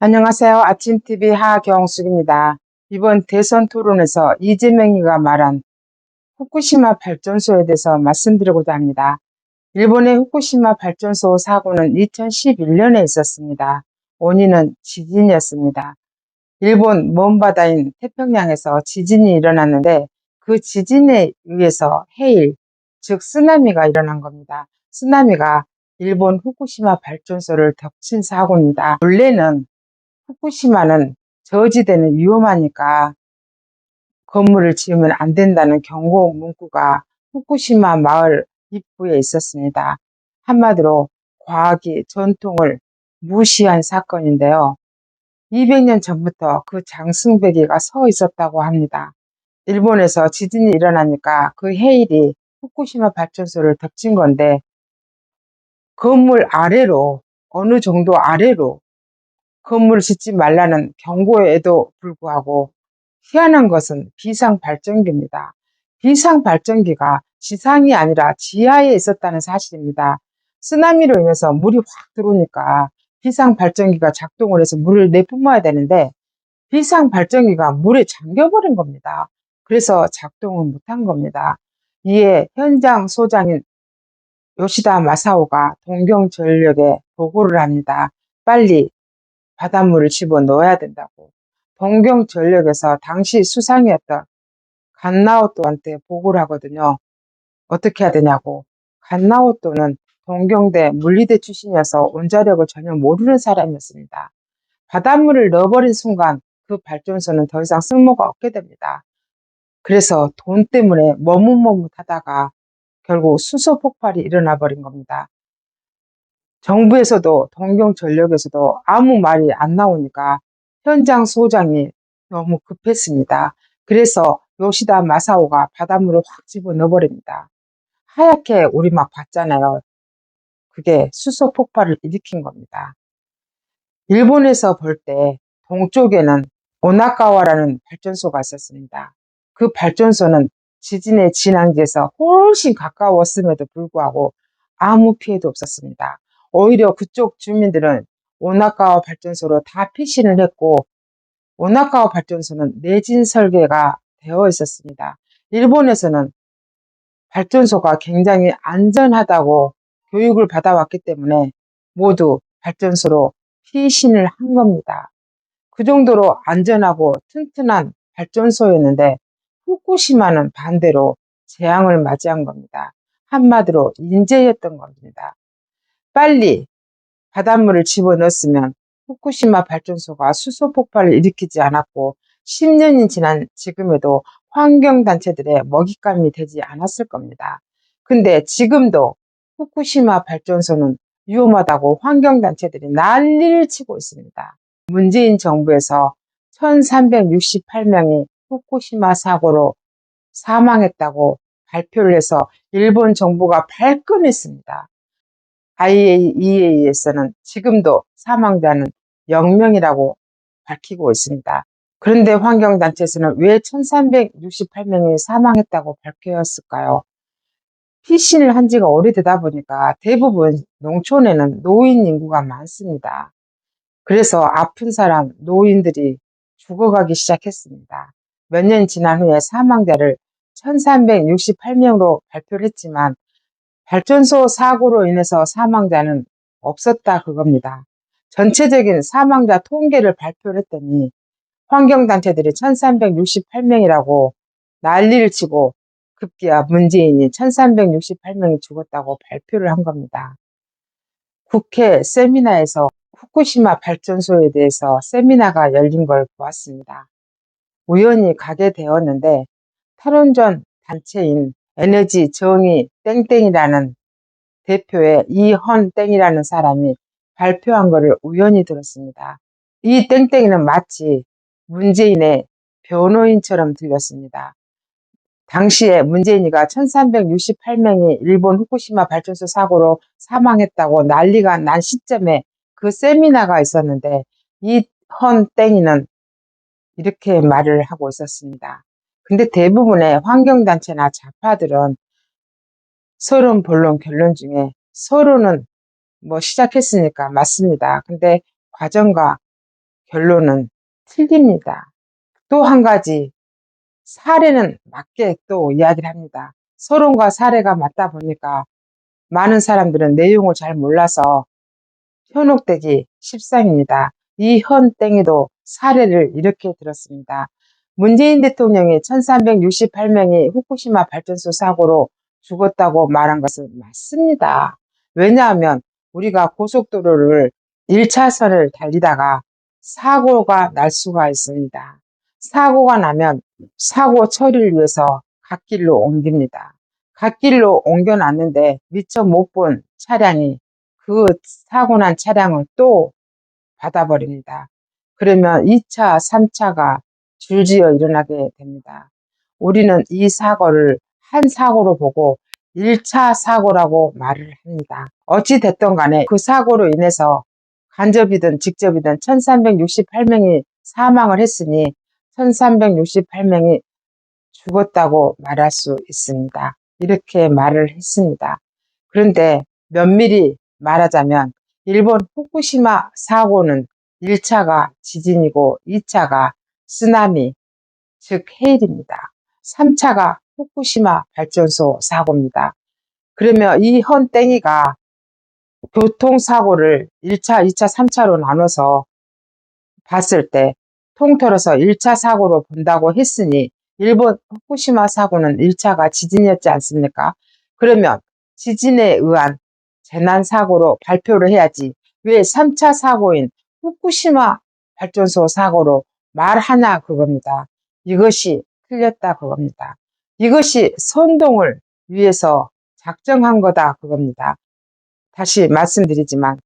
안녕하세요. 아침TV 하경숙입니다. 이번 대선 토론에서 이재명이가 말한 후쿠시마 발전소에 대해서 말씀드리고자 합니다. 일본의 후쿠시마 발전소 사고는 2011년에 있었습니다. 원인은 지진이었습니다. 일본 먼 바다인 태평양에서 지진이 일어났는데 그 지진에 의해서 해일, 즉 쓰나미가 일어난 겁니다. 쓰나미가 일본 후쿠시마 발전소를 덮친 사고입니다. 원래는 후쿠시마는 저지대는 위험하니까 건물을 지으면 안 된다는 경고 문구가 후쿠시마 마을 입구에 있었습니다. 한마디로 과학의 전통을 무시한 사건인데요. 200년 전부터 그 장승배기가 서 있었다고 합니다. 일본에서 지진이 일어나니까 그 해일이 후쿠시마 발전소를 덮친 건데 건물 아래로 어느 정도 아래로 건물을 짓지 말라는 경고에도 불구하고 희한한 것은 비상발전기입니다. 비상발전기가 지상이 아니라 지하에 있었다는 사실입니다. 쓰나미로 인해서 물이 확 들어오니까 비상발전기가 작동을 해서 물을 내뿜어야 되는데 비상발전기가 물에 잠겨버린 겁니다. 그래서 작동을 못한 겁니다. 이에 현장 소장인 요시다 마사오가 동경전력에 보고를 합니다. 빨리 바닷물을 집어넣어야 된다고. 동경전력에서 당시 수상이었던 간나오토한테 보고를 하거든요. 어떻게 해야 되냐고. 간나오토는 동경대 물리대 출신이어서 원자력을 전혀 모르는 사람이었습니다. 바닷물을 넣어버린 순간 그 발전소는 더 이상 쓸모가 없게 됩니다. 그래서 돈 때문에 머뭇머뭇하다가 결국 수소 폭발이 일어나 버린 겁니다. 정부에서도 동경전력에서도 아무 말이 안 나오니까 현장 소장이 너무 급했습니다. 그래서 요시다 마사오가 바닷물을 확 집어넣어 버립니다. 하얗게 우리 막 봤잖아요. 그게 수소 폭발을 일으킨 겁니다. 일본에서 볼 때 동쪽에는 오나카와라는 발전소가 있었습니다. 그 발전소는 지진의 진앙지에서 훨씬 가까웠음에도 불구하고 아무 피해도 없었습니다. 오히려 그쪽 주민들은 오나카와 발전소로 다 피신을 했고 오나카와 발전소는 내진 설계가 되어 있었습니다. 일본에서는 발전소가 굉장히 안전하다고 교육을 받아왔기 때문에 모두 발전소로 피신을 한 겁니다. 그 정도로 안전하고 튼튼한 발전소였는데 후쿠시마는 반대로 재앙을 맞이한 겁니다. 한마디로 인재였던 겁니다. 빨리 바닷물을 집어넣었으면 후쿠시마 발전소가 수소 폭발을 일으키지 않았고 10년이 지난 지금에도 환경단체들의 먹잇감이 되지 않았을 겁니다. 근데 지금도 후쿠시마 발전소는 위험하다고 환경단체들이 난리를 치고 있습니다. 문재인 정부에서 1368명이 후쿠시마 사고로 사망했다고 발표를 해서 일본 정부가 발끈했습니다. IAEA에서는 지금도 사망자는 0명이라고 밝히고 있습니다. 그런데 환경단체에서는 왜 1368명이 사망했다고 밝혔을까요? 피신을 한 지가 오래되다 보니까 대부분 농촌에는 노인 인구가 많습니다. 그래서 아픈 사람, 노인들이 죽어가기 시작했습니다. 몇 년 지난 후에 사망자를 1368명으로 발표를 했지만 발전소 사고로 인해서 사망자는 없었다 그겁니다. 전체적인 사망자 통계를 발표를 했더니 환경단체들이 1368명이라고 난리를 치고 급기야 문재인이 1368명이 죽었다고 발표를 한 겁니다. 국회 세미나에서 후쿠시마 발전소에 대해서 세미나가 열린 걸 보았습니다. 우연히 가게 되었는데 탈원전 단체인 에너지 정의 땡땡이라는 대표의 이헌땡이라는 사람이 발표한 것을 우연히 들었습니다. 이 땡땡이는 마치 문재인의 변호인처럼 들렸습니다. 당시에 문재인이가 1368명이 일본 후쿠시마 발전소 사고로 사망했다고 난리가 난 시점에 그 세미나가 있었는데 이헌땡이는 이렇게 말을 하고 있었습니다. 근데 대부분의 환경단체나 좌파들은 서론, 본론, 결론 중에 서론은 시작했으니까 맞습니다. 근데 과정과 결론은 틀립니다. 또 한 가지, 사례는 맞게 또 이야기를 합니다. 서론과 사례가 맞다 보니까 많은 사람들은 내용을 잘 몰라서 현혹되기 십상입니다. 이 현땡이도 사례를 이렇게 들었습니다. 문재인 대통령이 1368명이 후쿠시마 발전소 사고로 죽었다고 말한 것은 맞습니다. 왜냐하면 우리가 고속도로를 1차선을 달리다가 사고가 날 수가 있습니다. 사고가 나면 사고 처리를 위해서 갓길로 옮깁니다. 갓길로 옮겨놨는데 미처 못 본 차량이 그 사고 난 차량을 또 받아버립니다. 그러면 2차, 3차가 줄지어 일어나게 됩니다. 우리는 이 사고를 한 사고로 보고 1차 사고라고 말을 합니다. 어찌 됐든 간에 그 사고로 인해서 간접이든 직접이든 1368명이 사망을 했으니 1368명이 죽었다고 말할 수 있습니다. 이렇게 말을 했습니다. 그런데 면밀히 말하자면 일본 후쿠시마 사고는 1차가 지진이고 2차가 쓰나미, 즉 해일입니다. 3차가 후쿠시마 발전소 사고입니다. 그러면 이 헌땡이가 교통사고를 1차, 2차, 3차로 나눠서 봤을 때 통틀어서 1차 사고로 본다고 했으니 일본 후쿠시마 사고는 1차가 지진이었지 않습니까? 그러면 지진에 의한 재난사고로 발표를 해야지 왜 3차 사고인 후쿠시마 발전소 사고로 말하냐 그겁니다. 이것이 틀렸다 그겁니다. 이것이 선동을 위해서 작정한 거다 그겁니다. 다시 말씀드리지만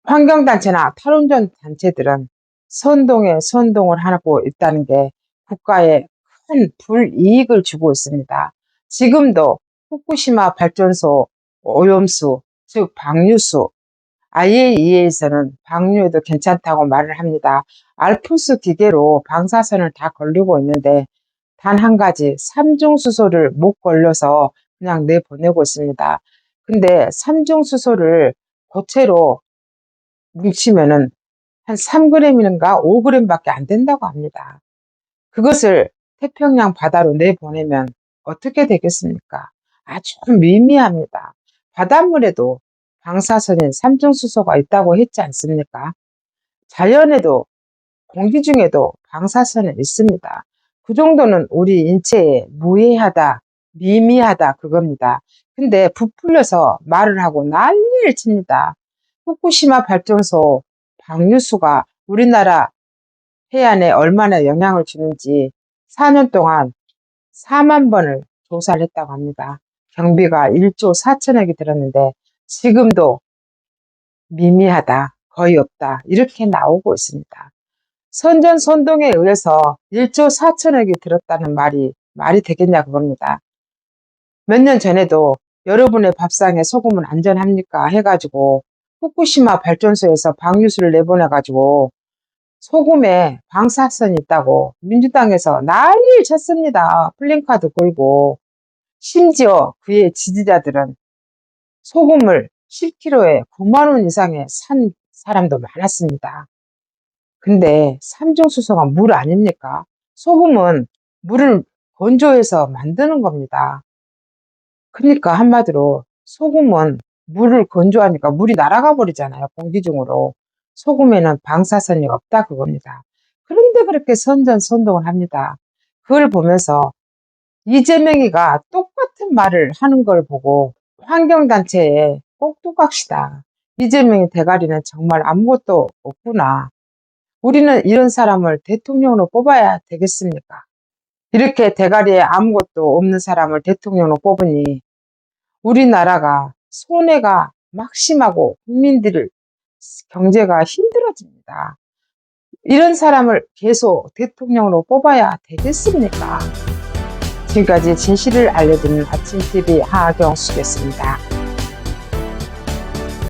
환경단체나 탈원전 단체들은 선동에 선동을 하고 있다는 게 국가에 큰 불이익을 주고 있습니다. 지금도 후쿠시마 발전소 오염수, 즉 방류수, IAEA에서는 방류해도 괜찮다고 말을 합니다. 알프스 기계로 방사선을 다 걸리고 있는데 단 한 가지 삼중수소를 못 걸려서 그냥 내보내고 있습니다. 근데 삼중수소를 고체로 뭉치면은 한 3g인가 5g밖에 안 된다고 합니다. 그것을 태평양 바다로 내보내면 어떻게 되겠습니까? 아주 미미합니다. 바닷물에도 방사선인 삼중수소가 있다고 했지 않습니까? 자연에도 공기 중에도 방사선은 있습니다. 그 정도는 우리 인체에 무해하다, 미미하다 그겁니다. 근데 부풀려서 말을 하고 난리를 칩니다. 후쿠시마 발전소 방류수가 우리나라 해안에 얼마나 영향을 주는지 4년 동안 4만 번을 조사를 했다고 합니다. 경비가 1조 4천억이 들었는데 지금도 미미하다, 거의 없다 이렇게 나오고 있습니다. 선전선동에 의해서 1조 4천억이 들었다는 말이 되겠냐 그겁니다. 몇 년 전에도 여러분의 밥상에 소금은 안전합니까 해가지고 후쿠시마 발전소에서 방류수를 내보내가지고 소금에 방사선이 있다고 민주당에서 난리를 쳤습니다. 플랜카드 걸고. 심지어 그의 지지자들은 소금을 10kg에 9만 원 이상에 산 사람도 많았습니다. 근데 삼중수소가 물 아닙니까? 소금은 물을 건조해서 만드는 겁니다. 그러니까 한마디로 소금은 물을 건조하니까 물이 날아가 버리잖아요. 공기 중으로. 소금에는 방사선이 없다 그겁니다. 그런데 그렇게 선전선동을 합니다. 그걸 보면서 이재명이가 똑같은 말을 하는 걸 보고 환경단체에 꼭두각시다. 이재명의 대가리는 정말 아무것도 없구나. 우리는 이런 사람을 대통령으로 뽑아야 되겠습니까? 이렇게 대가리에 아무것도 없는 사람을 대통령으로 뽑으니 우리나라가 손해가 막심하고 국민들 경제가 힘들어집니다. 이런 사람을 계속 대통령으로 뽑아야 되겠습니까? 지금까지 진실을 알려드리는 아침TV 하경수였습니다.